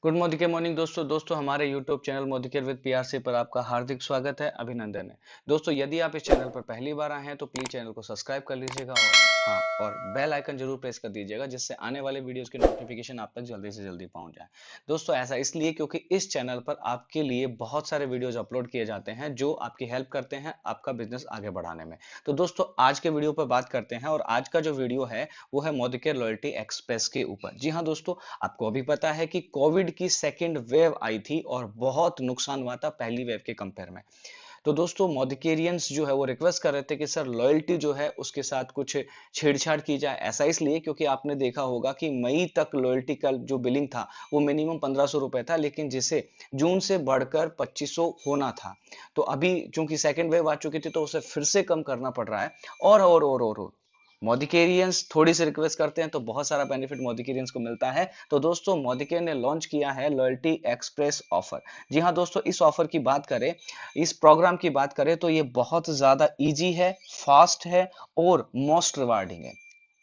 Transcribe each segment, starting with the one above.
Good morning के morning दोस्तों हमारे यूट्यूब चैनल मोदिकेयर विद पीआरसी पर आपका हार्दिक स्वागत है, अभिनंदन है। दोस्तों यदि आप इस चैनल पर पहली बार आए हैं तो प्लीज चैनल को सब्सक्राइब कर लीजिएगा और बेल आइकन जरूर प्रेस कर दीजिएगा, जिससे आने वाले वीडियोस की नोटिफिकेशन आप तक जल्दी से जल्दी पहुंच जाए। दोस्तों ऐसा इसलिए क्योंकि इस चैनल पर आपके लिए बहुत सारे वीडियोज अपलोड किए जाते हैं जो आपकी हेल्प करते हैं आपका बिजनेस आगे बढ़ाने में। तो दोस्तों आज के वीडियो पर बात करते हैं और आज का जो वीडियो है वो है मोदिकेयर लॉयल्टी एक्सप्रेस के ऊपर। जी हाँ दोस्तों, आपको अभी पता है कि कोविड की सेकेंड वेव आई थी और बहुत नुकसान हुआ था पहली वेव के कंपेयर में। तो दोस्तों मोदिकेरियंस जो है वो रिक्वेस्ट कर रहे थे कि सर लॉयल्टी जो है उसके साथ कुछ छेड़छाड़ की जाए। ऐसा इसलिए क्योंकि आपने देखा होगा कि मई तक लॉयल्टी का जो बिलिंग था वो मिनिमम 1500 रुपए था, लेकिन जिसे जून से बढ़कर 2500 होना था। तो अभी चूंकि सेकेंड वेव आ चुकी थी तो उसे फिर से कम करना पड़ रहा है। और मोदिकेरियंस थोड़ी सी रिक्वेस्ट करते हैं तो बहुत सारा बेनिफिट मोदिकेरियंस को मिलता है। तो दोस्तों मोदिकेयर ने लॉन्च किया है लॉयल्टी एक्सप्रेस ऑफर। जी हाँ दोस्तों, इस ऑफर की बात करें, इस प्रोग्राम की बात करें तो ये बहुत ज्यादा इजी है, फास्ट है और मोस्ट रिवार्डिंग है।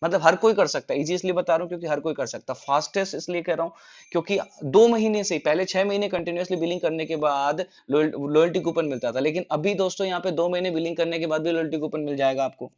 मतलब हर कोई कर सकता है। इजी इसलिए बता रहा हूं क्योंकि हर कोई कर सकता है, फास्टेस्ट इसलिए कह रहा हूं क्योंकि 2 महीने से पहले 6 महीने कंटिन्यूअसली बिलिंग करने के बाद लॉयल्टी कूपन मिलता था, लेकिन अभी दोस्तों यहाँ पे 2 महीने बिलिंग करने के बाद भी लॉयल्टी कूपन मिल जाएगा आपको।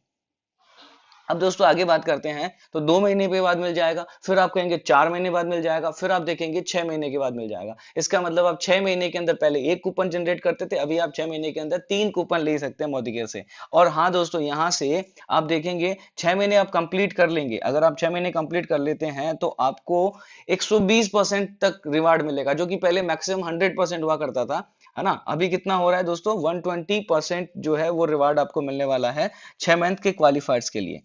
अब दोस्तों आगे बात करते हैं तो 2 महीने के बाद मिल जाएगा, फिर आप कहेंगे 4 महीने बाद मिल जाएगा, फिर आप देखेंगे 6 महीने के बाद मिल जाएगा। इसका मतलब आप 6 महीने के अंदर पहले एक कूपन जनरेट करते थे, अभी आप 6 महीने के अंदर 3 कूपन ले सकते हैं मोदिकेयर से। और हाँ दोस्तों, यहां से आप देखेंगे 6 महीने आप कंप्लीट कर लेंगे, अगर आप 6 महीने कंप्लीट कर लेते हैं तो आपको 120% तक रिवार्ड मिलेगा, जो कि पहले मैक्सिमम 100% हुआ करता था, है ना। अभी कितना हो रहा है दोस्तों, 120% जो है वो रिवार्ड आपको मिलने वाला है 6 मंथ के क्वालिफायर्स के लिए।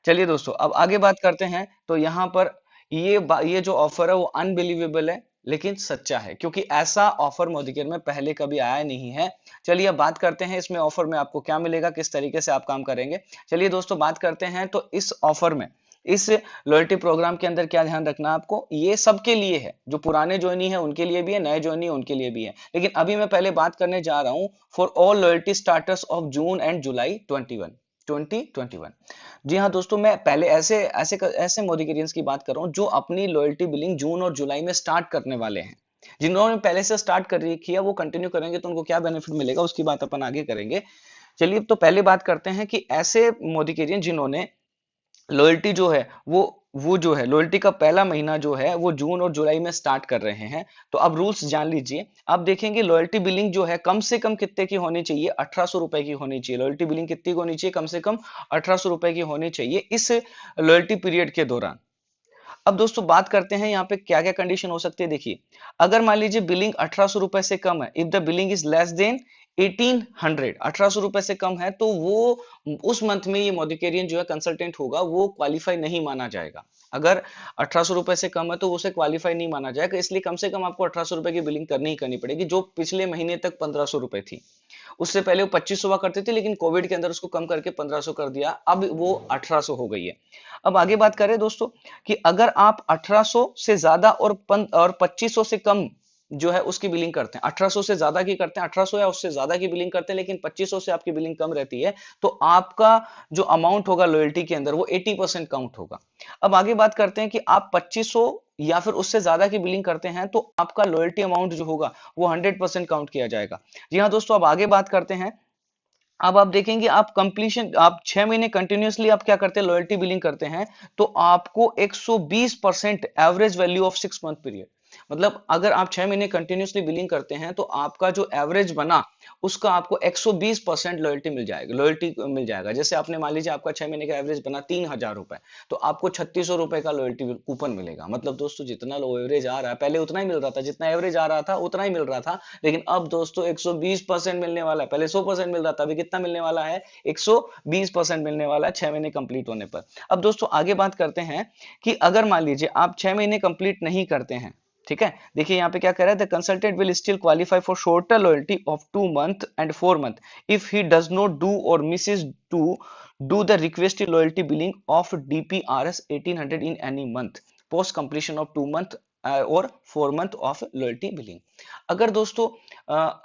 चलिए दोस्तों अब आगे बात करते हैं तो यहाँ पर ये जो ऑफर है वो अनबिलीवेबल है लेकिन सच्चा है, क्योंकि ऐसा ऑफर मोदीकेयर में पहले कभी आया नहीं है। चलिए अब बात करते हैं इसमें ऑफर में आपको क्या मिलेगा, किस तरीके से आप काम करेंगे। चलिए दोस्तों बात करते हैं तो इस ऑफर में, इस लॉयल्टी प्रोग्राम के अंदर क्या ध्यान रखना है आपको, ये सबके लिए है, जो पुराने ज्वाइनी है उनके लिए भी है, नए ज्वाइनी है उनके लिए भी है। लेकिन अभी मैं पहले बात करने जा रहा हूं for all loyalty starters of June and July 2021। जी हाँ दोस्तों, मैं पहले ऐसे ऐसे ऐसे मोदिकेरियंस की बात कर रहा हूँ जो अपनी लॉयल्टी बिलिंग जून और जुलाई में स्टार्ट करने वाले हैं। जिन्होंने पहले से स्टार्ट कर रखी है वो कंटिन्यू करेंगे तो उनको क्या बेनिफिट मिलेगा उसकी बात अपन आगे करेंगे। चलिए तो पहले बात करते हैं कि ऐसे मोदिकेरियन जिन्होंने लॉयल्टी जो है वो जो है लॉयल्टी का पहला महीना जो है वो जून और जुलाई में स्टार्ट कर रहे हैं। तो अब रूल्स जान लीजिए। आप देखेंगे लॉयल्टी बिलिंग जो है कम से कम कितने की होनी चाहिए, 1800 रुपए की होनी चाहिए। लॉयल्टी बिलिंग कितनी की होनी चाहिए, कम से कम 1800 रुपए की होनी चाहिए इस लॉयल्टी पीरियड के दौरान। अब दोस्तों बात करते हैं यहाँ पे क्या क्या कंडीशन हो सकती है। देखिए, अगर मान लीजिए बिलिंग 1800 रुपए से कम है, if the billing is less than 1800, 1800 रुपए से कम है, तो वो उस मंथ में ये मोदिकेरियन जो है कंसल्टेंट होगा वो क्वालिफाई नहीं माना जाएगा। अगर 1800 रुपए से कम है तो उसे क्वालिफाई नहीं माना जाएगा, इसलिए कम से कम आपको 1800 रुपए की बिलिंग करनी ही करनी पड़ेगी, जो पिछले महीने तक 1500 रुपए थी। उससे पहले वो 2500 हुआ करती थी, लेकिन कोविड के अंदर उसको कम करके 1500 कर दिया, अब वो 1800 हो गई है। अब आगे बात करें दोस्तों कि अगर आप 1800 से ज्यादा और 2500 से कम जो है उसकी बिलिंग करते हैं, 1800 से ज्यादा की करते हैं, 1800 या उससे ज्यादा की बिलिंग करते हैं, लेकिन 2500 से आपकी बिलिंग कम रहती है, तो आपका जो अमाउंट होगा लॉयल्टी के अंदर वो 80% काउंट होगा। अब आगे बात करते हैं कि आप 2500 या फिर उससे ज्यादा की बिलिंग करते हैं तो आपका लॉयल्टी अमाउंट जो होगा वो 100% काउंट किया जाएगा। जी हाँ दोस्तों, अब आगे बात करते हैं। अब आप देखेंगे आप कंप्लीशन, आप 6 महीने कंटिन्यूअसली आप क्या करते हैं, लॉयल्टी बिलिंग करते हैं, तो आपको 120% average value of 6 month period, मतलब अगर आप 6 महीने कंटिन्यूअसली बिलिंग करते हैं तो आपका जो एवरेज बना उसका आपको 120% लॉयल्टी मिल जाएगा। जैसे आपने मान लीजिए आपका 6 महीने का एवरेज बना 3000 रुपए, तो आपको 3600 रुपए का लॉयल्टी कूपन मिलेगा। मतलब दोस्तों जितना लो एवरेज आ रहा है, पहले उतना ही मिल रहा था, जितना एवरेज आ रहा था उतना ही मिल रहा था, लेकिन अब दोस्तों 120% मिलने वाला है। पहले 100% मिल रहा था, अभी कितना मिलने वाला है, 120% मिलने वाला है 6 महीने कंप्लीट होने पर। अब दोस्तों आगे बात करते हैं कि अगर मान लीजिए आप 6 महीने कंप्लीट नहीं करते हैं, ठीक है। देखिए यहाँ पे क्या कह रहा है, the consultant will still qualify for shorter loyalty of 2 month and 4 month if he does not do or misses to do the requested loyalty billing of DPRS 1800 in any month post completion of 2 month और 4 month of loyalty billing. अगर दोस्तों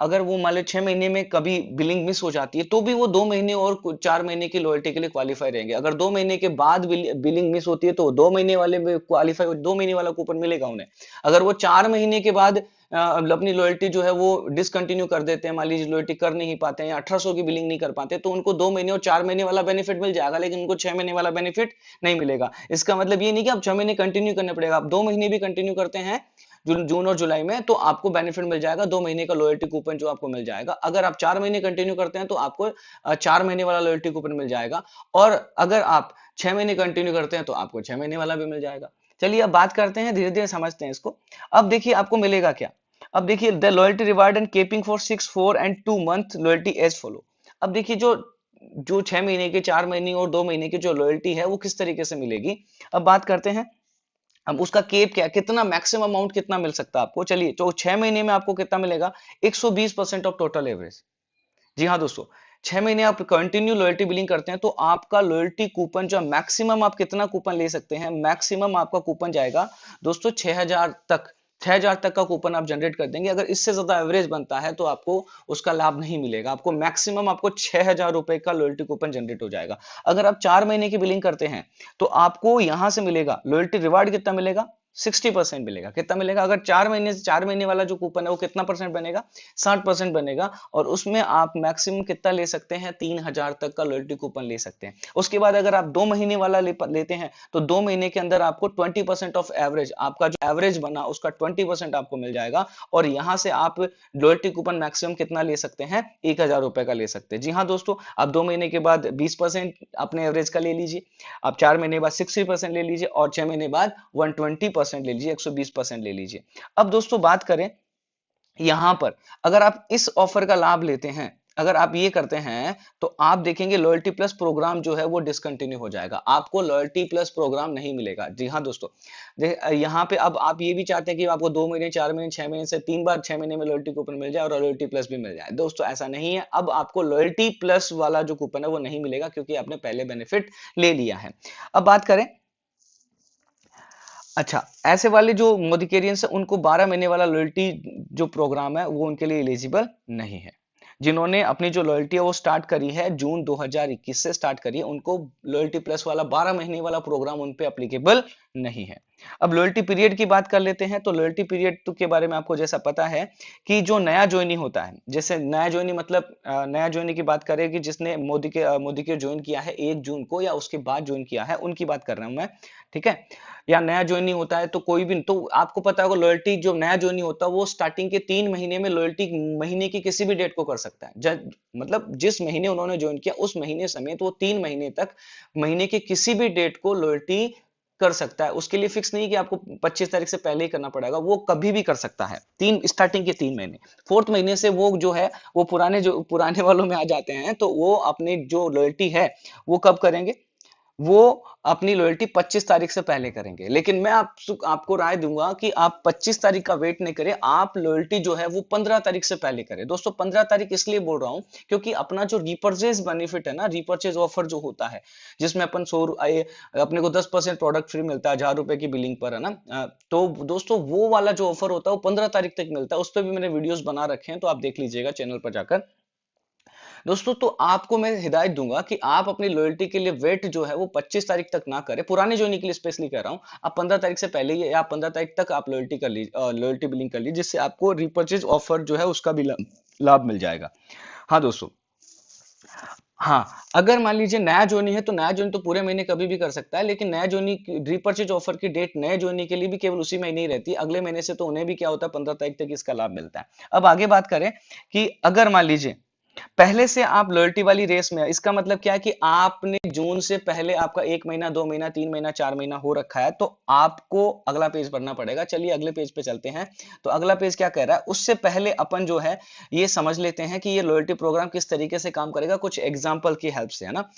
अगर वो मान लो 6 महीने में कभी billing miss हो जाती है तो भी वो 2 महीने और 4 महीने की लॉयल्टी के लिए क्वालिफाई रहेंगे। अगर 2 महीने के बाद बिलिंग मिस होती है तो 2 महीने वाले में क्वालिफाई, 2 महीने वाला कूपन मिलेगा उन्हें। अगर वो 4 महीने के बाद अपनी लॉयल्टी जो है वो डिसकंटिन्यू कर देते हैं, मान लीजिए लॉयल्टी कर नहीं पाते हैं या 1800 की बिलिंग नहीं कर पाते, तो उनको 2 महीने और 4 महीने वाला बेनिफिट मिल जाएगा, लेकिन उनको 6 महीने वाला बेनिफिट नहीं मिलेगा। इसका मतलब ये नहीं कि आप 6 महीने कंटिन्यू करने पड़ेगा, आप 2 महीने भी कंटिन्यू करते हैं जून और जुलाई में तो आपको बेनिफिट मिल जाएगा, 2 महीने का लॉयल्टी कूपन जो आपको मिल जाएगा। अगर आप 4 महीने कंटिन्यू करते हैं तो आपको 4 महीने वाला लॉयल्टी कूपन मिल जाएगा, और अगर आप 6 महीने कंटिन्यू करते हैं तो आपको 6 महीने वाला भी मिल जाएगा। चलिए अब बात करते हैं, धीरे धीरे समझते हैं इसको। अब देखिए आपको मिलेगा क्या। अब देखिए the loyalty reward and keeping for 6, 4 and 2 month loyalty as follow. अब देखिए जो जो 6 महीने के, 4 महीने और 2 महीने की जो लॉयल्टी है वो किस तरीके से मिलेगी, अब बात करते हैं। अब उसका केप क्या, कितना मैक्सिमम अमाउंट कितना मिल सकता है आपको। चलिए तो 6 महीने में आपको कितना मिलेगा, 120% ऑफ टोटल एवरेज। जी हाँ दोस्तों, 6 महीने आप कंटिन्यू लॉयल्टी बिलिंग करते हैं तो आपका लॉयल्टी कूपन जो मैक्सिमम आप कितना कूपन ले सकते हैं, मैक्सिमम आपका कूपन जाएगा दोस्तों 6000 तक। 6000 तक का कूपन आप जनरेट कर देंगे। अगर इससे ज्यादा एवरेज बनता है तो आपको उसका लाभ नहीं मिलेगा, आपको मैक्सिमम आपको 6000 रुपए का लॉयल्टी कूपन जनरेट हो जाएगा। अगर आप 4 महीने की बिलिंग करते हैं तो आपको यहां से मिलेगा लॉयल्टी रिवार्ड कितना मिलेगा, 60% मिलेगा। कितना मिलेगा, अगर 4 महीने से 4 महीने वाला जो कूपन है वो कितना परसेंट बनेगा, 60% बनेगा। और उसमें आप मैक्सिमम कितना ले सकते हैं, 3000 तक का लॉयल्टी कूपन ले सकते हैं। उसके बाद अगर आप 2 महीने वाला लेते हैं तो 2 महीने के अंदर आपको 20% ऑफ एवरेज, आपका जो एवरेज बना उसका 20% आपको मिल जाएगा। और यहां से आप लॉयल्टी कूपन मैक्सिमम कितना ले सकते हैं, 1000 रुपए का ले सकते हैं। जी हाँ दोस्तों, आप 2 महीने के बाद 20% अपने एवरेज का ले लीजिए, आप 4 महीने बाद 60% ले लीजिए, और 6 महीने बाद 120% ले लीजिए, 120% ले लीजिए। अब दोस्तों बात करें यहां पर, अगर आप इस ऑफर का लाभ लेते हैं, अगर आप ये करते हैं तो आप देखेंगे लॉयल्टी प्लस प्रोग्राम जो है वो डिसकंटिन्यू हो जाएगा, आपको लॉयल्टी प्लस प्रोग्राम नहीं मिलेगा। जी हाँ दोस्तों, यहाँ पे अब आप ये भी चाहते हैं कि आपको 2 महीने, 4 महीने, 6 महीने से 3 बार 6 महीने में लॉयल्टी कूपन मिल जाए और लॉयल्टी प्लस भी मिल जाए। दोस्तों ऐसा नहीं है, अब आपको लॉयल्टी प्लस वाला जो कूपन है वो नहीं मिलेगा क्योंकि आपने पहले बेनिफिट ले लिया है। अब बात करें, अच्छा ऐसे वाले जो मोदिकेरियंस है उनको 12 महीने वाला लॉयल्टी जो प्रोग्राम है वो उनके लिए एलिजिबल नहीं है। जिन्होंने अपनी जो लॉयल्टी है वो स्टार्ट करी है जून 2021 से स्टार्ट करी है, उनको लॉयल्टी प्लस वाला 12 महीने वाला प्रोग्राम उन पे एप्लीकेबल नहीं है। अब लॉयल्टी पीरियड की बात कर लेते हैं, तो लॉयल्टी पीरियड के बारे में आपको जैसा पता है कि जो नया ज्वाइनी होता है, जैसे नया ज्वाइनी मतलब नया ज्वाइनी की बात करें कि जिसने मोदी के ज्वाइन किया है 1 जून को या उसके बाद ज्वाइन किया है, उनकी बात कर रहा हूं मैं, ठीक है। या नया ज्वाइनी होता है तो कोई भी, तो आपको पता होगा लॉयल्टी जो नया ज्वाइनी होता है वो स्टार्टिंग के 3 महीने में लॉयल्टी महीने की किसी भी डेट को कर सकता है। मतलब जिस महीने उन्होंने ज्वाइन किया उस महीने समेत वो 3 महीने तक महीने की किसी भी डेट को लॉयल्टी कर सकता है। उसके लिए फिक्स नहीं कि आपको 25 तारीख से पहले ही करना पड़ेगा, वो कभी भी कर सकता है। स्टार्टिंग के 3 महीने, 4th महीने से वो जो है वो पुराने वालों में आ जाते हैं, तो वो अपनी जो लॉयल्टी है वो कब करेंगे, वो अपनी लॉयल्टी 25 तारीख से पहले करेंगे। लेकिन मैं आपको राय दूंगा कि आप 25 तारीख का वेट नहीं करें, आप लॉयल्टी जो है वो 15 तारीख से पहले करें। दोस्तों 15 तारीख इसलिए बोल रहा हूं क्योंकि अपना जो रीपर्चेज बेनिफिट है ना, रीपर्चेज ऑफर जो होता है जिसमें अपने को 10% प्रोडक्ट फ्री मिलता है 1000 रुपए की बिलिंग पर, है ना। तो दोस्तों वो वाला जो ऑफर होता है वो 15 तारीख तक मिलता है, उस पर भी मैंने वीडियोस बना रखे हैं, तो आप देख लीजिएगा चैनल पर जाकर। दोस्तों तो आपको मैं हिदायत दूंगा कि आप अपनी लॉयल्टी के लिए वेट जो है वो 25 तारीख तक ना करें, पुराने ज्वाइनिंग के लिए स्पेशली कह रहा हूं। आप 15 तारीख से पहले ही या 15 तारीख तक आप लॉयल्टी कर लीजिए, लॉयल्टी बिलिंग कर लीजिए, जिससे आपको रिपर्चेज ऑफर जो है उसका भी लाभ मिल जाएगा। हाँ दोस्तों, हाँ अगर मान लीजिए नया जोनी है तो नया जोनी तो पूरे महीने कभी भी कर सकता है, लेकिन नया जोनी रीपर्चेज ऑफर की डेट नए जोनी के लिए भी केवल उसी महीने ही रहती है, अगले महीने से तो उन्हें भी क्या होता है 15 तारीख तक इसका लाभ मिलता है। अब आगे बात करें कि अगर मान लीजिए पहले से आप लॉयल्टी वाली रेस में है, इसका मतलब क्या है कि आपने जून से पहले आपका 1 महीना, 2 महीना, 3 महीना, 4 महीना हो रखा है, तो आपको अगला पेज भरना पड़ेगा। चलिए अगले पेज पे चलते हैं। तो अगला पेज क्या कह रहा है, उससे पहले अपन जो है ये समझ लेते हैं कि ये लॉयल्टी प्रोग्राम किस तरीके से काम करेगा, कुछ एग्जाम्पल की हेल्प से, है ना।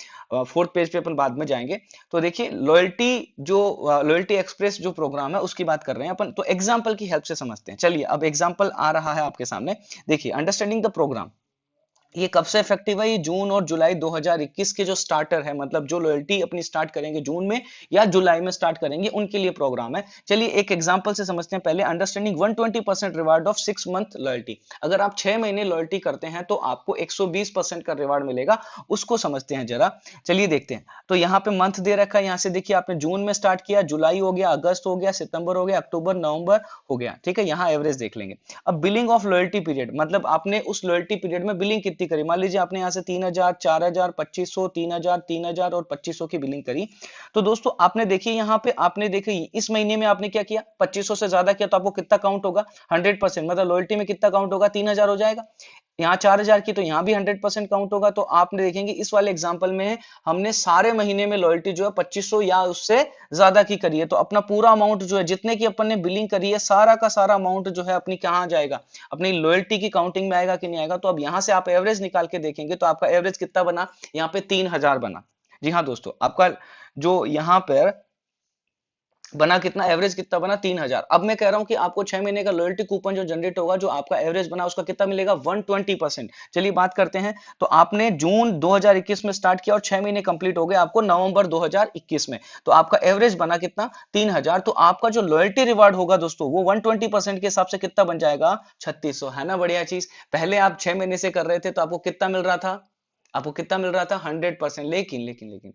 4th पेज पे अपन बाद में जाएंगे। तो देखिए लॉयल्टी एक्सप्रेस जो प्रोग्राम है उसकी बात कर रहे हैं अपन, तो एग्जाम्पल की हेल्प से समझते हैं। चलिए अब एग्जाम्पल आ रहा है आपके सामने, देखिए अंडरस्टैंडिंग द प्रोग्राम। ये कब से इफेक्टिव है? ये जून और जुलाई 2021 के जो स्टार्टर है, मतलब जो लॉयल्टी अपनी स्टार्ट करेंगे जून में या जुलाई में स्टार्ट करेंगे, उनके लिए प्रोग्राम है। चलिए एक एग्जांपल से समझते हैं पहले। Understanding 120% reward of 6 month loyalty. अगर आप 6 महीने लॉयल्टी करते हैं तो आपको 120% का रिवार्ड मिलेगा। उसको समझते हैं जरा, चलिए देखते हैं। तो यहाँ पे मंथ दे रखा है, यहाँ से देखिए आपने जून में स्टार्ट किया, जुलाई हो गया, अगस्त हो गया, सितंबर हो गया, अक्टूबर, नवंबर हो गया, ठीक है। यहाँ एवरेज देख लेंगे। अब बिलिंग ऑफ लॉयल्टी पीरियड, मतलब आपने उस लॉयल्टी पीरियड में बिलिंग कितनी करी। मान लीजिए आपने यहाँ से 3000, 4000, 2500, 3000, 3000 और 2500 की बिलिंग करी। तो दोस्तों आपने देखिए यहाँ पे, आपने देखिए इस महीने में आपने क्या किया, 2500 से ज्यादा किया, तो आपको कितना काउंट होगा, 100%। मतलब लॉयल्टी में कितना काउंट होगा, 3000 हो जाएगा। यहाँ 4000 की, तो यहाँ भी 100% काउंट होगा। तो आपने देखेंगे इस वाले एग्जांपल में हमने सारे महीने में लॉयल्टी जो है 2500 या उससे ज्यादा की करी है। तो अपना पूरा अमाउंट जो है, जितने की अपन ने बिलिंग करी है, सारा का सारा अमाउंट जो है अपनी कहाँ जाएगा, अपनी लॉयल्टी की काउंटिंग में आएगा कि नहीं आएगा। तो अब यहां से आप एवरेज निकाल के देखेंगे तो आपका एवरेज कितना बना, यहाँ पे 3000 बना। जी हाँ दोस्तों, आपका जो यहाँ पर बना कितना, एवरेज कितना बना, 3000। अब मैं कह रहा हूं कि आपको 6 महीने का लॉयल्टी कूपन जो जनरेट होगा, जो आपका एवरेज बना, उसका कितना मिलेगा, 120%। चलिए बात करते हैं। तो आपने जून 2021 में स्टार्ट किया और 6 महीने कंप्लीट हो गए आपको नवंबर 2021 में। तो आपका एवरेज बना कितना, 3000। तो आपका जो लॉयल्टी रिवार्ड होगा दोस्तों, वो 120% के हिसाब से कितना बन जाएगा, 3600। है ना बढ़िया चीज। पहले आप 6 महीने से कर रहे थे तो आपको कितना मिल रहा था, आपको कितना मिल रहा था, 100%। लेकिन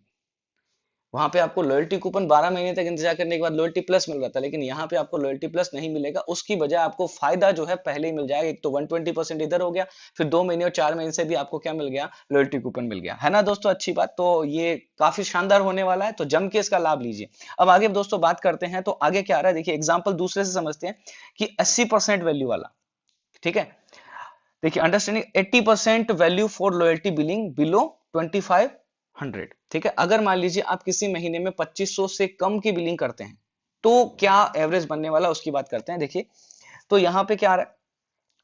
वहां पे आपको लॉयल्टी कूपन 12 महीने तक इंतजार करने के बाद लॉयल्टी प्लस मिल रहा था, लेकिन यहाँ पे आपको लॉयल्टी प्लस नहीं मिलेगा। उसकी बजाय आपको फायदा जो है पहले ही मिल जाएगा। एक तो 120% इधर हो गया, फिर 2 महीने और 4 महीने से भी आपको क्या मिल गया, लॉयल्टी कूपन मिल गया। है ना दोस्तों, अच्छी बात। तो ये काफी शानदार होने वाला है, तो जम के इसका लाभ लीजिए। अब आगे दोस्तों बात करते हैं, तो आगे क्या आ रहा है देखिए, एग्जाम्पल दूसरे से समझते हैं कि 80% वैल्यू वाला, ठीक है। देखिए understanding 80% value for loyalty billing below 2500, ठीक है। अगर मान लीजिए आप किसी महीने में 2500 से कम की बिलिंग करते हैं तो क्या एवरेज बनने वाला, उसकी बात करते हैं। देखिए तो यहाँ पे क्या आ रहा है,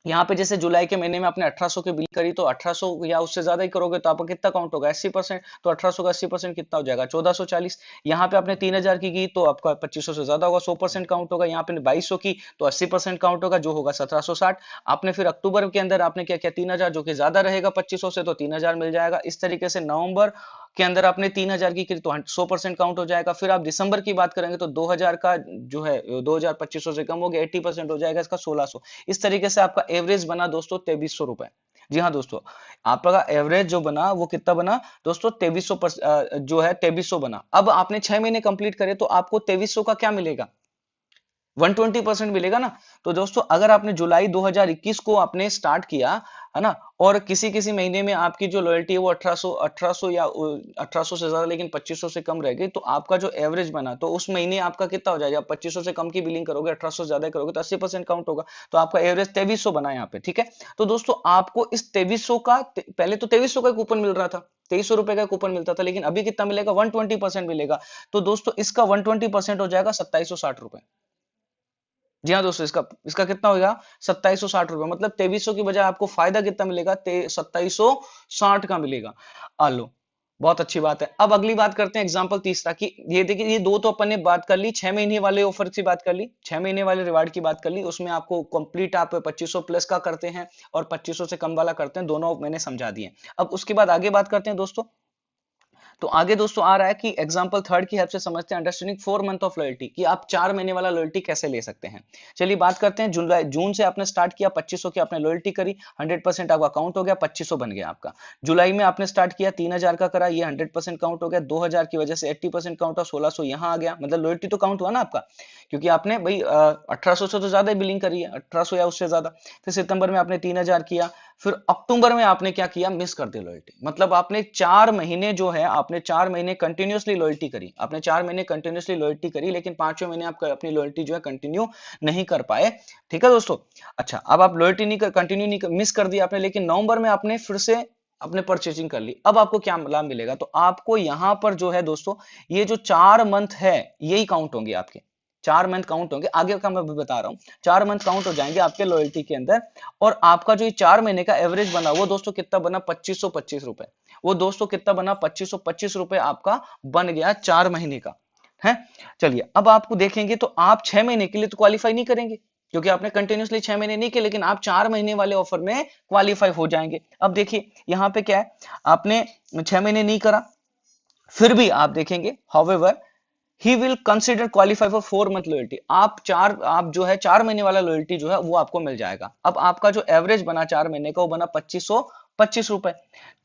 यहाँ पे जैसे जुलाई के महीने में आपने 1800 की बिल करी, तो 1800 या उससे ज्यादा ही करोगे तो आपका कितना काउंट होगा, 80%। तो 1800 का 80% कितना हो जाएगा, 1440। यहाँ पे आपने 3000 की तो आपका 2500 से ज्यादा होगा, 100% काउंट होगा। यहाँ पे 2200 की तो 80% काउंट होगा, जो होगा 1760। आपने फिर अक्टूबर के अंदर आपने क्या किया, 3000, जो कि ज्यादा रहेगा 2500 से, तो 3000 मिल जाएगा। इस तरीके से नवंबर के अंदर आपने 3000 की तो 100% काउंट हो जाएगा। फिर आप दिसंबर की बात करेंगे तो 2000 का जो है 2500 से कम हो गया, 80% हो जाएगा इसका, 1600। इस तरीके से आपका एवरेज बना दोस्तों 2300 रुपए। जी हाँ दोस्तों, आपका एवरेज जो बना वो कितना बना दोस्तों, 2300 जो है 2300 बना। अब आपने 6 महीने कंप्लीट करे तो आपको 2300 का क्या मिलेगा, 120% मिलेगा ना। तो दोस्तों अगर आपने जुलाई 2021 को आपने स्टार्ट किया, है ना, और किसी किसी महीने में आपकी जो लॉयल्टी है वो 1800 या 1800 से ज्यादा लेकिन 2500 से कम रह गई, तो आपका जो एवरेज बना तो उस महीने आपका कितना हो जाएगा, 2500 से कम की बिलिंग करोगे, 1800 से ज्यादा करोगे तो 80% काउंट होगा। तो आपका एवरेज 2300 बना यहाँ पे, ठीक है। तो दोस्तों आपको इस 2300 का, पहले तो 2300 का कूपन मिल रहा था, 2300 रुपए का कूपन मिलता था, लेकिन अभी कितना मिलेगा, 120% मिलेगा। तो दोस्तों इसका 120% हो जाएगा 2760 रुपए। जी हाँ दोस्तों, इसका इसका कितना होगा, 2760 रुपए। मतलब 2300 की बजाय आपको फायदा कितना मिलेगा, 2760 का मिलेगा। आलो, बहुत अच्छी बात है। अब अगली बात करते हैं एग्जांपल तीसरा की। ये देखिए, ये दो तो अपन ने बात कर ली, 6 महीने वाले ऑफर की बात कर ली, 6 महीने वाले रिवार्ड की बात कर ली। उसमें आपको कंप्लीट आप 2500 प्लस का करते हैं और 2500 से कम वाला करते हैं, दोनों मैंने समझा दिए। अब उसके बाद आगे बात करते हैं दोस्तों। तो आगे दोस्तों आ रहा है कि एग्जांपल थर्ड की हेल्प से समझते हैं अंडरस्टैंडिंग 4 मंथ ऑफ लॉयल्टी, कि आप 4 महीने वाला लॉयल्टी कैसे ले सकते हैं। चलिए बात करते हैं। जुलाई जून से आपने स्टार्ट किया, 2500 की आपने लॉयल्टी करी, 100% आपका काउंट हो गया, 2500 बन गया आपका। जुलाई में आपने स्टार्ट किया, 3000 का करा, ये 100% काउंट हो गया। 2000 की वजह से 80% काउंट हुआ, 1600 यहाँ आ गया। मतलब लॉयल्टी तो काउंट हुआ ना आपका, क्योंकि आपने भाई 1800 से तो ज्यादा बिलिंग करी है, 1800 या उससे ज्यादा। फिर सितंबर में आपने 3000 किया, फिर अक्टूबर में आपने क्या किया, मिस कर दी लॉयल्टी। मतलब आपने 4 महीने जो है, आपने 4 महीने कंटिन्यूअसली लॉयल्टी करी, आपने 4 महीने कंटिन्यूअसली लॉयल्टी करी, लेकिन 5वें महीने आप अपनी लॉयल्टी जो है कंटिन्यू नहीं कर पाए, ठीक है दोस्तों। अच्छा, अब आप लॉयल्टी नहीं कंटिन्यू नहीं मिस कर दी आपने, लेकिन नवंबर में आपने फिर से अपने परचेजिंग कर ली। अब आपको क्या लाभ मिलेगा, तो आपको यहां पर जो है दोस्तों, ये जो 4 मंथ है यही काउंट होंगे आपके, 4 मंथ काउंट होंगे। आगे का मैं भी बता रहा हूं, 4 मंथ काउंट हो जाएंगे आपके लॉयल्टी के अंदर। और आपका जो ये 4 महीने का एवरेज बना वो दोस्तों कितना बना, 2525 रुपए। वो दोस्तों कितना बना, 2525 रुपए आपका बन गया 4 महीने का है। चलिए अब आपको देखेंगे तो आप 6 महीने के लिए तो क्वालिफाई नहीं करेंगे, क्योंकि आपने कंटिन्यूसली 6 महीने नहीं किए, लेकिन आप 4 महीने वाले ऑफर में क्वालिफाई हो जाएंगे। अब देखिए यहाँ पे क्या है, आपने 6 महीने नहीं करा, फिर भी आप देखेंगे however he will consider qualify for 4 month loyalty. आप जो है 4 महीने वाला लॉयल्टी जो है वो आपको मिल जाएगा। अब आपका जो एवरेज बना 4 महीने का वो बना 2525 रुपए।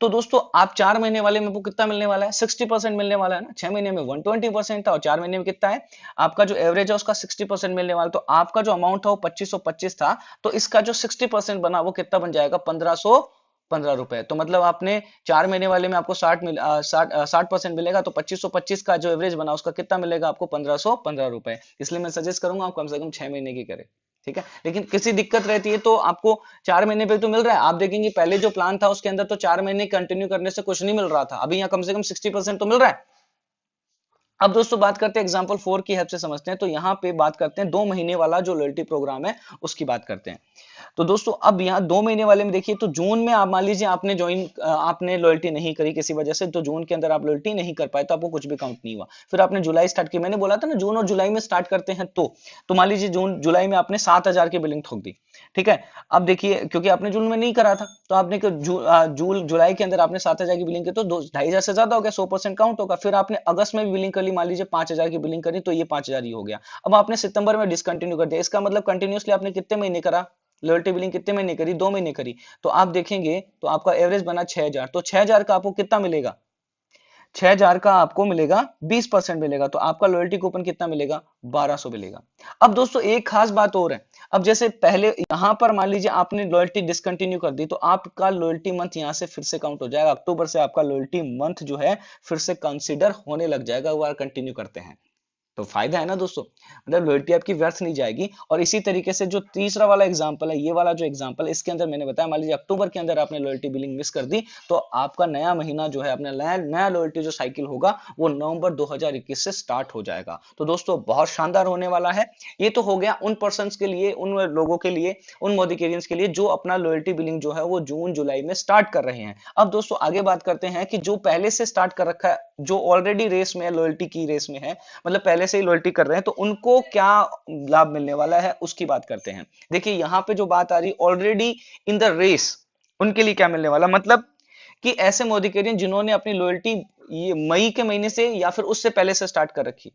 तो दोस्तों आप 4 महीने वाले में वो कितना मिलने वाला है, 60% मिलने वाला है ना। 6 महीने में 120% था और 4 महीने में कितना है, आपका जो एवरेज है उसका 60% मिलने वाला। तो आपका जो अमाउंट था वो 2525 था, तो इसका जो 60% बना वो कितना बन जाएगा, 1515 रुपए। तो मतलब आपने 4 महीने वाले में आपको 60% मिलेगा, तो 2525 का जो एवरेज बना उसका कितना मिलेगा आपको, 1515 रुपए। इसलिए मैं सजेस्ट करूंगा आप कम से कम 6 महीने की करें, ठीक है। लेकिन किसी दिक्कत रहती है तो आपको 4 महीने पे तो मिल रहा है। आप देखेंगे पहले जो प्लान था उसके अंदर तो 4 महीने कंटिन्यू करने से कुछ नहीं मिल रहा था, अभी यहाँ कम से कम 60% तो मिल रहा है। अब दोस्तों बात करते हैं एग्जांपल 4 की हेल्प से समझते हैं। तो यहाँ पे बात करते हैं 2 महीने वाला जो लॉयल्टी प्रोग्राम है उसकी बात करते हैं। तो दोस्तों अब यहाँ 2 महीने वाले में देखिए, तो जून में आप मान लीजिए आपने लॉयल्टी नहीं करी किसी वजह से, तो जून के अंदर आप लॉयल्टी नहीं कर पाए तो आपको कुछ भी काउंट नहीं हुआ। फिर आपने जुलाई स्टार्ट की, मैंने बोला था ना जून और जुलाई में स्टार्ट करते हैं, तो मान लीजिए जून जुलाई में आपने 7,000 की बिलिंग ठोक दी, ठीक है। अब देखिए क्योंकि आपने जून में नहीं करा था, तो आपने जुलाई के अंदर आपने 7,000 की बिलिंग की, तो 2,500 से ज्यादा हो गया, 100% काउंट होगा। फिर आपने अगस्त में भी बिलिंग कर ली, मान लीजिए 5,000 की बिलिंग करी, तो ये 5,000 ही हो गया। अब आपने सितंबर में डिसकंटिन्यू कर दिया, इसका मतलब कंटिन्यूसली आपने कितने महीने करा लॉयल्टी बिलिंग, कितने महीने करी, 2 महीने करी। तो आप देखेंगे तो आपका एवरेज बना 6,000, तो 6,000 का आपको कितना मिलेगा, 6,000 का आपको मिलेगा 20% मिलेगा, तो आपका लॉयल्टी कूपन कितना मिलेगा, 1,200 मिलेगा। अब दोस्तों एक खास बात और है, अब जैसे पहले यहां पर मान लीजिए आपने लॉयल्टी डिसकंटिन्यू कर दी, तो आपका लॉयल्टी मंथ यहां से फिर से काउंट हो जाएगा। अक्टूबर से आपका लॉयल्टी मंथ जो है फिर से कंसिडर होने लग जाएगा, वो कंटिन्यू करते हैं तो फायदा है ना दोस्तों, मतलब लॉयल्टी आपकी व्यर्थ नहीं जाएगी। और इसी तरीके से जो तीसरा वाला एग्जांपल है, ये वाला जो एग्जांपल है इसके अंदर मैंने बताया, मान लीजिए अक्टूबर के अंदर आपने लॉयल्टी बिलिंग मिस कर दी, तो आपका नया महीना जो है अपना नया लॉयल्टी जो साइकिल होगा वो नवंबर 2021 से स्टार्ट हो जाएगा। तो दोस्तों बहुत शानदार होने वाला है। ये तो हो गया उन पर्सन के लिए, उन लोगों के लिए, उन मोदिकेरियंस के लिए जो अपना लॉयल्टी बिलिंग जो है वो जून जुलाई में स्टार्ट कर रहे हैं। अब दोस्तों आगे बात करते हैं कि जो पहले से स्टार्ट कर रखा है, जो ऑलरेडी रेस में है, लॉयल्टी की रेस में है, मतलब पहले से ही लॉयल्टी कर रहे हैं, तो उनको क्या लाभ मिलने वाला है उसकी बात करते हैं। देखिए यहां पे जो बात आ रही ऑलरेडी इन द रेस, उनके लिए क्या मिलने वाला, मतलब कि ऐसे मोदिकेरियन जिन्होंने अपनी लॉयल्टी ये मई के महीने से या फिर उससे पहले से स्टार्ट कर रखी,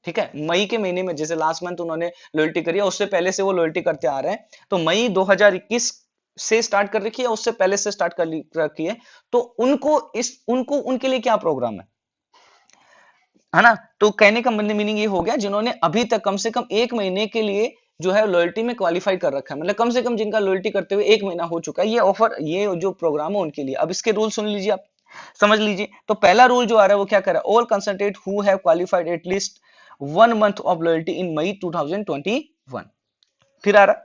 ठीक है, मई के महीने में जैसे लास्ट मंथ उन्होंने लॉयल्टी करी है, उससे पहले से वो लॉयल्टी करते आ रहे हैं, तो मई 2021 से स्टार्ट कर रखी है, उससे पहले से स्टार्ट कर रखी है, तो उनको उनके लिए क्या प्रोग्राम है ना। तो कहने का मीनिंग ये हो गया, जिन्होंने अभी तक कम से कम 1 महीने के लिए जो है लॉयल्टी में क्वालिफाई कर रखा है, मतलब कम से कम जिनका लॉयल्टी करते हुए 1 महीना हो चुका है, ये ऑफर, ये जो प्रोग्राम है उनके लिए। अब इसके रूल सुन लीजिए, आप समझ लीजिए। तो पहला रूल जो आ रहा है वो क्या कर रहा है, all consultant who have qualified at least 1 month of loyalty in May 2021। फिर आ रहा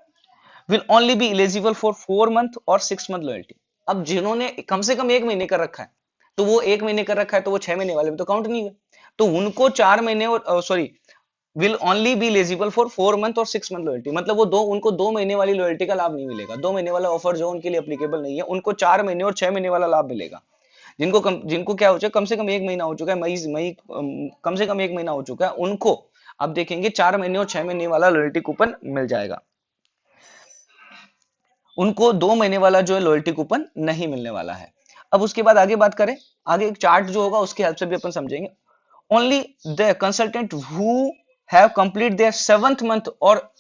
will only be eligible for 4 month or 6 month loyalty. अब जिन्होंने कम से कम 1 महीने कर रखा है, तो वो 1 महीने कर रखा है, तो वो 6 महीने वाले में तो काउंट नहीं हुए, तो उनको 4 महीने और sorry will only be eligible for 4 month or 6 month loyalty, मतलब वो उनको 2 महीने वाली लॉयल्टी का लाभ नहीं मिलेगा। 2 महीने वाला ऑफर जो उनके लिए एप्लीकेबल नहीं है, उनको 4 महीने और 6 महीने वाला लाभ मिलेगा। जिनको क्या हो चुका है, कम से कम 1 महीना हो चुका है, कम से कम 1 महीना हो चुका है उनको, अब देखेंगे 4 महीने और 6 महीने वाला लॉयल्टी कूपन मिल जाएगा। उनको 2 महीने वाला जो है लॉयल्टी कूपन नहीं मिलने वाला है। अब उसके बाद आगे बात करें, आगे एक चार्ट जो होगा उसकी हेल्प से भी अपन समझेंगे। Only the consultant who have complete their 7th month और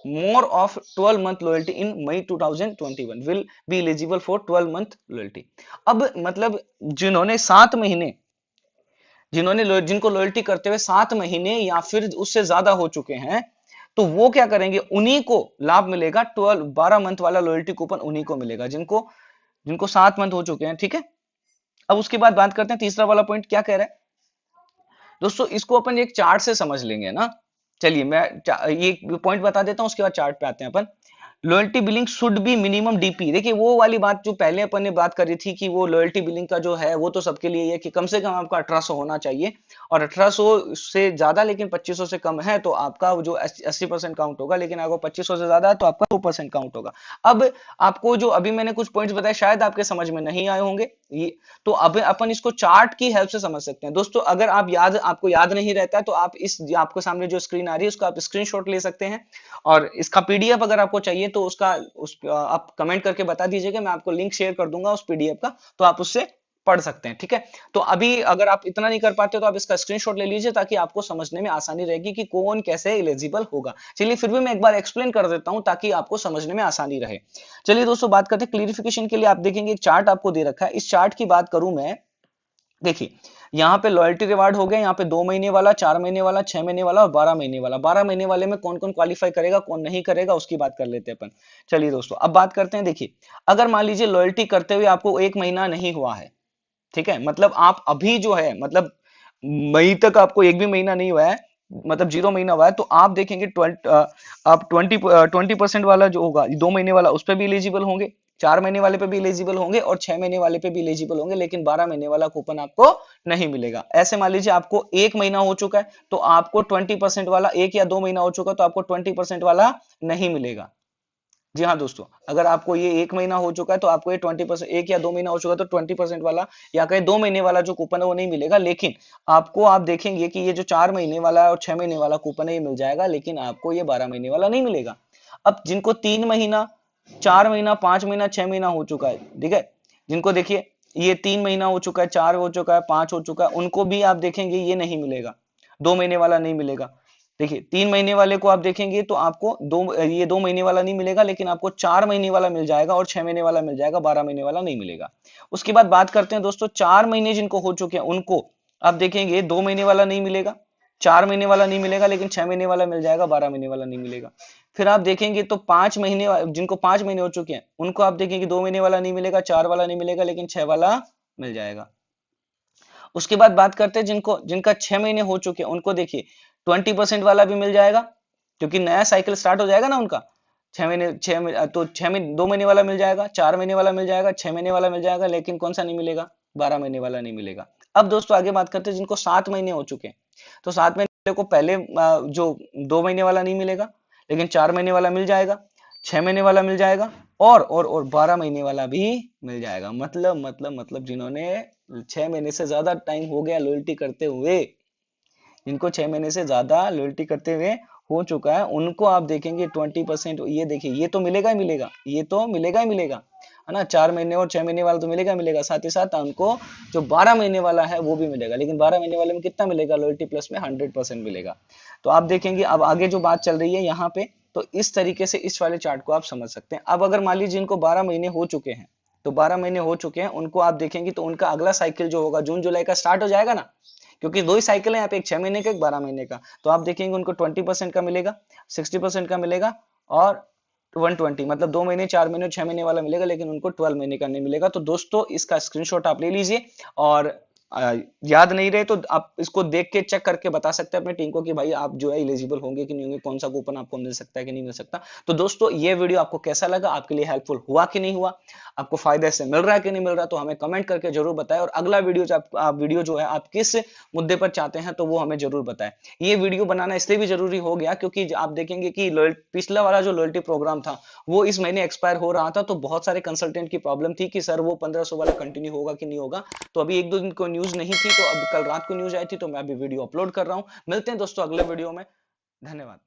more of 12 month loyalty in May 2021 will be eligible for 12 month loyalty। अब मतलब जिनको लॉयल्टी करते हुए 7 महीने या फिर उससे ज्यादा हो चुके हैं, तो वो क्या करेंगे, उन्हीं को लाभ मिलेगा। 12 मंथ वाला लॉयल्टी कूपन उन्हीं को मिलेगा जिनको जिनको 7 मंथ हो चुके हैं, ठीक है। अब उसके बाद बात करते हैं तीसरा वाला पॉइंट क्या कह रहा है दोस्तों, इसको अपन एक चार्ट से समझ लेंगे ना। चलिए मैं ये पॉइंट बता देता हूं, उसके बाद चार्ट पे आते हैं अपन। Loyalty billing should be minimum DP. देखिए वो वाली बात जो पहले अपन ने बात करी थी कि वो लॉयल्टी बिलिंग का जो है वो तो सबके लिए है कि कम से कम आपका 1800 होना चाहिए, और 1800 से ज्यादा लेकिन 2500 से कम है तो आपका जो 80% काउंट होगा, लेकिन अगर 2500 से ज्यादा है तो आपका 2% काउंट होगा। अब आपको जो अभी मैंने कुछ पॉइंट्स बताए शायद आपके समझ में नहीं आए होंगे, ये तो अब अपन इसको चार्ट की हेल्प से समझ सकते हैं। दोस्तों अगर आपको याद नहीं रहता है तो आप इस आपके सामने जो स्क्रीन आ रही है उसका आप स्क्रीनशॉट ले सकते हैं, और इसका पीडीएफ अगर आपको चाहिए तो आप कमेंट करके बता दीजिएगा, मैं आपको लिंक शेयर कर दूंगा उस पीडीएफ का, तो आप उससे पढ़ सकते हैं। ठीक है, तो अभी अगर आप इतना नहीं कर पाते तो आप इसका स्क्रीनशॉट ले लीजिए ताकि आपको समझने में आसानी रहेगी कि कौन कैसे एलिजिबल होगा। चलिए फिर भी मैं एक बार एक्सप्लेन कर देता हूं ताकि आपको समझने में आसानी रहे। चलिए दोस्तों बात करते हैं क्लियरिफिकेशन के लिए। आप देखेंगे एक चार्ट आपको दे रखा है, इस चार्ट की बात करूं मैं, देखिए यहाँ पे लॉयल्टी रिवार्ड हो गया, यहाँ पे 2 महीने वाला, 4 महीने वाला, 6 महीने वाला और 12 महीने वाला। 12 महीने वाले में कौन कौन क्वालिफाई करेगा कौन नहीं करेगा उसकी बात कर लेते हैं अपन। चलिए दोस्तों अब बात करते हैं। देखिए अगर मान लीजिए लॉयल्टी करते हुए आपको 1 महीना नहीं हुआ है, ठीक है, मतलब आप अभी जो है मतलब मई तक आपको एक भी महीना नहीं हुआ है, मतलब 0 महीना हुआ है, तो आप देखेंगे आप 20% वाला जो होगा 2 महीने वाला उस पर भी एलिजिबल होंगे, 4 महीने वाले पे भी एलिजिबल होंगे और 6 महीने वाले पे भी एलिजिबल होंगे, लेकिन 12 महीने वाला कूपन आपको नहीं मिलेगा। ऐसे मान लीजिए आपको 1 महीना हो चुका है तो आपको 20% वाला, 1 या 2 महीना हो चुका तो आपको 20% वाला नहीं मिलेगा। जी हाँ दोस्तों, अगर आपको ये 1 महीना हो चुका है तो आपको ये 20%, 1 या 2 महीना हो चुका तो 20% वाला या कहीं 2 महीने वाला जो कूपन है वो नहीं मिलेगा, लेकिन आपको आप देखेंगे कि ये जो 4 महीने वाला और 6 महीने वाला कूपन है ये मिल जाएगा, लेकिन आपको ये 12 महीने वाला नहीं मिलेगा। अब जिनको 3 महीना, 4 महीना, 5 महीना, 6 महीना हो चुका है, ठीक है, जिनको देखिए ये 3 महीना हो चुका है, 4 हो चुका है, 5 हो चुका है, उनको भी आप देखेंगे ये नहीं मिलेगा, 2 महीने वाला नहीं मिलेगा। देखिए 3 महीने वाले को आप देखेंगे तो आपको ये 2 महीने वाला नहीं मिलेगा, लेकिन आपको 4 महीने वाला मिल जाएगा और 6 महीने वाला मिल जाएगा, 12 महीने वाला नहीं मिलेगा। उसके बाद बात करते हैं दोस्तों 4 महीने जिनको हो चुके हैं उनको आप देखेंगे 2 महीने वाला नहीं मिलेगा, 4 महीने वाला नहीं मिलेगा, लेकिन 6 महीने वाला मिल जाएगा, 12 महीने वाला नहीं मिलेगा। फिर आप देखेंगे तो 5 महीने जिनको 5 महीने हो चुके हैं उनको आप देखेंगे 2 महीने वाला नहीं मिलेगा, 4 वाला नहीं मिलेगा, लेकिन 6 वाला मिल जाएगा। उसके बाद बात करते हैं जिनका 6 महीने हो चुके हैं उनको देखिए 20% वाला भी मिल जाएगा, क्योंकि नया साइकिल स्टार्ट हो जाएगा ना उनका। 6 महीने तो 6 महीने 2 महीने वाला मिल जाएगा, 4 महीने वाला मिल जाएगा, 6 महीने वाला मिल जाएगा, लेकिन कौन सा नहीं मिलेगा, 12 महीने वाला नहीं मिलेगा। अब दोस्तों आगे बात करते हैं जिनको 7 महीने हो चुके हैं, तो 7 महीने को पहले जो 2 महीने वाला नहीं मिलेगा, लेकिन 4 महीने वाला मिल जाएगा, 6 महीने वाला मिल जाएगा और 12 महीने वाला भी मिल जाएगा। मतलब जिन्होंने 6 महीने से ज्यादा टाइम हो गया लॉयल्टी करते हुए, जिनको 6 महीने से ज्यादा लॉयल्टी करते हुए हो चुका है उनको आप देखेंगे 20%, ये देखिए ये तो मिलेगा ही मिलेगा, ये तो मिलेगा ही मिलेगा, है ना। 4 महीने और 6 महीने वाला तो मिलेगा मिलेगा, साथ ही साथ उनको जो 12 महीने वाला है वो भी मिलेगा, लेकिन 12 महीने वाले में कितना मिलेगा, लॉयल्टी प्लस में 100% मिलेगा। तो आप देखेंगे अब आगे जो बात चल रही है यहाँ पे, तो इस तरीके से इस वाले चार्ट को आप समझ सकते हैं। अब अगर मान लीजिए जिनको 12 महीने हो चुके हैं, तो 12 महीने हो चुके हैं उनको आप देखेंगे तो उनका अगला साइकिल जो होगा जून जुलाई का स्टार्ट हो जाएगा ना, क्योंकि दो ही साइकिल है यहाँ पे, एक 6 महीने का एक 12 महीने का, तो आप देखेंगे उनको 20% का मिलेगा, 60% का मिलेगा और 120, मतलब 2 महीने, 4 महीने, 6 महीने वाला मिलेगा, लेकिन उनको 12 महीने का नहीं मिलेगा। तो दोस्तों इसका स्क्रीनशॉट आप ले लीजिए, और याद नहीं रहे तो आप इसको देख के चेक करके बता सकते हैं अपनी टीम को कि भाई आप जो है एलिजिबल होंगे कि नहीं होंगे, कौन सा कूपन आपको मिल सकता है कि नहीं मिल सकता। तो दोस्तों ये वीडियो आपको कैसा लगा, आपके लिए हेल्पफुल हुआ कि नहीं हुआ, आपको फायदे से मिल रहा है कि नहीं मिल रहा, तो हमें कमेंट करके जरूर बताएं, और अगला वीडियो जो है आप किस मुद्दे पर चाहते हैं तो वो हमें जरूर बताएं। ये वीडियो बनाना इसलिए भी जरूरी हो गया क्योंकि आप देखेंगे कि पिछला वाला जो लॉयल्टी प्रोग्राम था वो इस महीने एक्सपायर हो रहा था, तो बहुत सारे कंसल्टेंट की प्रॉब्लम थी कि सर वो 1500 वाला कंटिन्यू होगा कि नहीं होगा। तो अभी 1-2 दिन को न्यूज नहीं थी, तो अब कल रात को न्यूज आई थी, तो मैं अभी वीडियो अपलोड कर रहा हूं। मिलते हैं दोस्तों अगले वीडियो में, धन्यवाद।